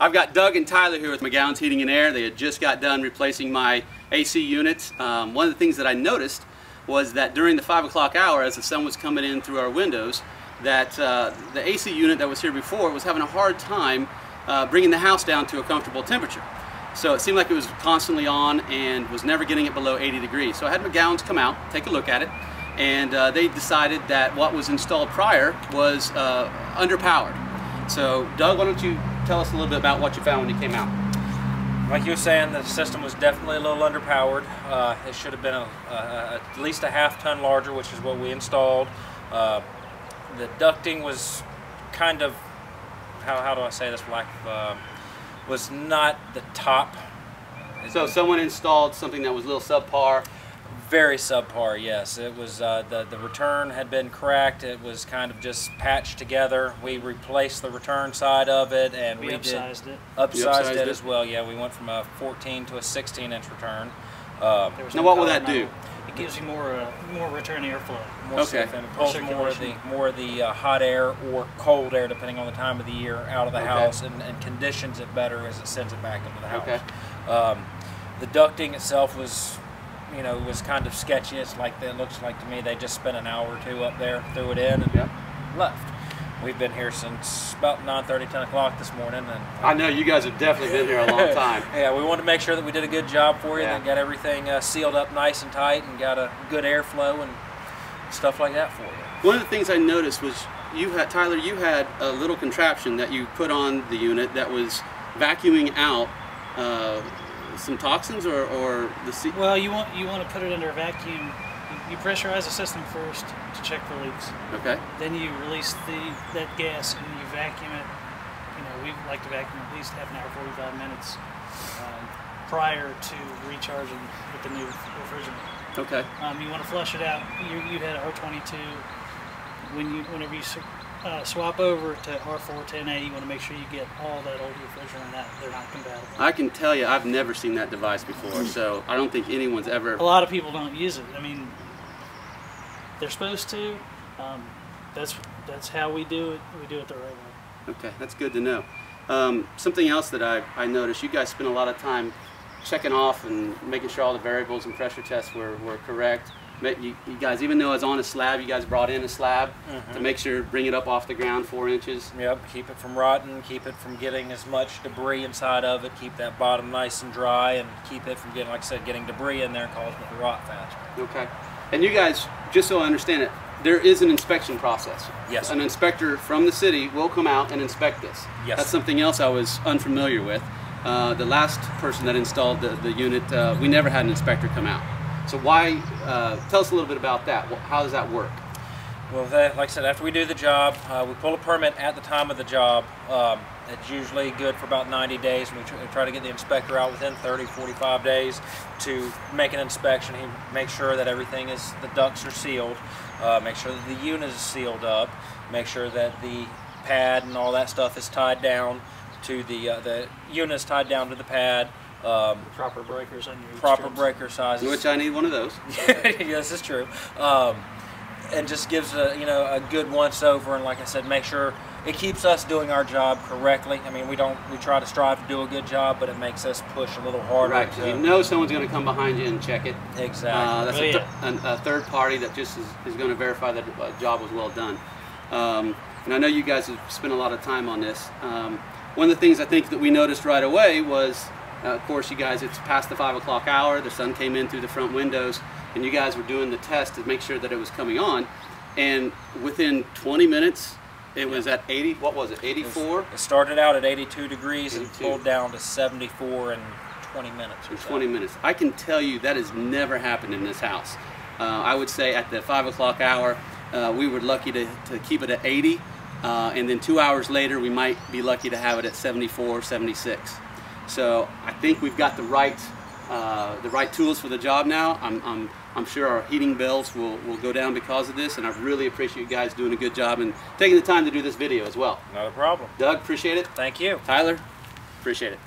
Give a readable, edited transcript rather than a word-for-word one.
I've got Doug and Tyler here with McGowans Heating and Air. They had just got done replacing my AC units. One of the things that I noticed was that during the 5 o'clock hour, as the sun was coming in through our windows, that the AC unit that was here before was having a hard time bringing the house down to a comfortable temperature. So it seemed like it was constantly on and was never getting it below 80 degrees. So I had McGowans come out, take a look at it, and they decided that what was installed prior was underpowered. So Doug, why don't you tell us a little bit about what you found when you came out? Like you were saying, the system was definitely a little underpowered. It should have been at least a half-ton larger, which is what we installed. The ducting was kind of, how do I say this, was not the top. So someone installed something that was a little subpar? Very subpar, yes. It was the return had been cracked. It was kind of just patched together. We replaced the return side of it, and we upsized it. Upsized it as well. Yeah, we went from a 14 to a 16-inch return. Now, what will that do? It gives you more return airflow. More safe, and it pulls more of the hot air or cold air, depending on the time of the year, out of the house, and conditions it better as it sends it back into the house. Okay. The ducting itself was, was kind of sketchy. It looks like to me they just spent an hour or two up there, threw it in, and left. We've been here since about 9:30, 10 o'clock this morning. And I know you guys have definitely been here a long time. Yeah, we wanted to make sure that we did a good job for you, and got everything sealed up nice and tight, and got a good airflow and stuff like that for you. One of the things I noticed was Tyler, you had a little contraption that you put on the unit that was vacuuming out some toxins or the sea. Well, you want to put it under a vacuum. You pressurize the system first to check for leaks. Okay. Then you release that gas and you vacuum it. We like to vacuum at least half an hour, 45 minutes prior to recharging with the new refrigerant. Okay. You want to flush it out. You had R22. Whenever you swap over to R410A, you want to make sure you get all that old refrigerant out. They're not compatible. I can tell you, I've never seen that device before, so I don't think anyone's ever. A lot of people don't use it. I mean, they're supposed to. That's how we do it. We do it the right way. Okay, that's good to know. Something else that I noticed, you guys spend a lot of time checking off and making sure all the variables and pressure tests were correct. You guys, even though it's on a slab, you guys brought in a slab to make sure, bring it up off the ground 4 inches. Yep, keep it from rotting, keep it from getting as much debris inside of it, keep that bottom nice and dry, and keep it from getting, like I said, getting debris in there causing it to rot faster. Okay. And you guys, just so I understand it, there is an inspection process. Yes. An inspector from the city will come out and inspect this. Yes. That's something else I was unfamiliar with. The last person that installed the unit, we never had an inspector come out. So why, tell us a little bit about that. How does that work? Well, like I said, after we do the job, we pull a permit at the time of the job. It's usually good for about 90 days. We try to get the inspector out within 30, 45 days to make an inspection. He makes sure that everything the ducts are sealed, make sure that the unit is sealed up, make sure that the pad and all that stuff is tied down to the unit is tied down to the pad. Proper breakers on your proper breaker sizes. Which I need one of those. Yes, it's true. And just gives a good once over, and like I said, make sure it keeps us doing our job correctly. I mean, we try to strive to do a good job, but it makes us push a little harder. Right, because you know someone's going to come behind you and check it. Exactly. That's a third party that just is going to verify that the job was well done. And I know you guys have spent a lot of time on this. One of the things I think that we noticed right away was, of course, you guys, it's past the 5 o'clock hour, the sun came in through the front windows, and you guys were doing the test to make sure that it was coming on, and within 20 minutes, it was at 80, what was it, 84? It started out at 82 degrees and pulled down to 74 in 20 minutes or so. 20 minutes. I can tell you that has never happened in this house. I would say at the 5 o'clock hour, we were lucky to keep it at 80, and then 2 hours later, we might be lucky to have it at 74, 76. So I think we've got the right tools for the job now. I'm sure our heating bills will go down because of this, and I really appreciate you guys doing a good job and taking the time to do this video as well. Not a problem. Doug, appreciate it. Thank you. Tyler, appreciate it.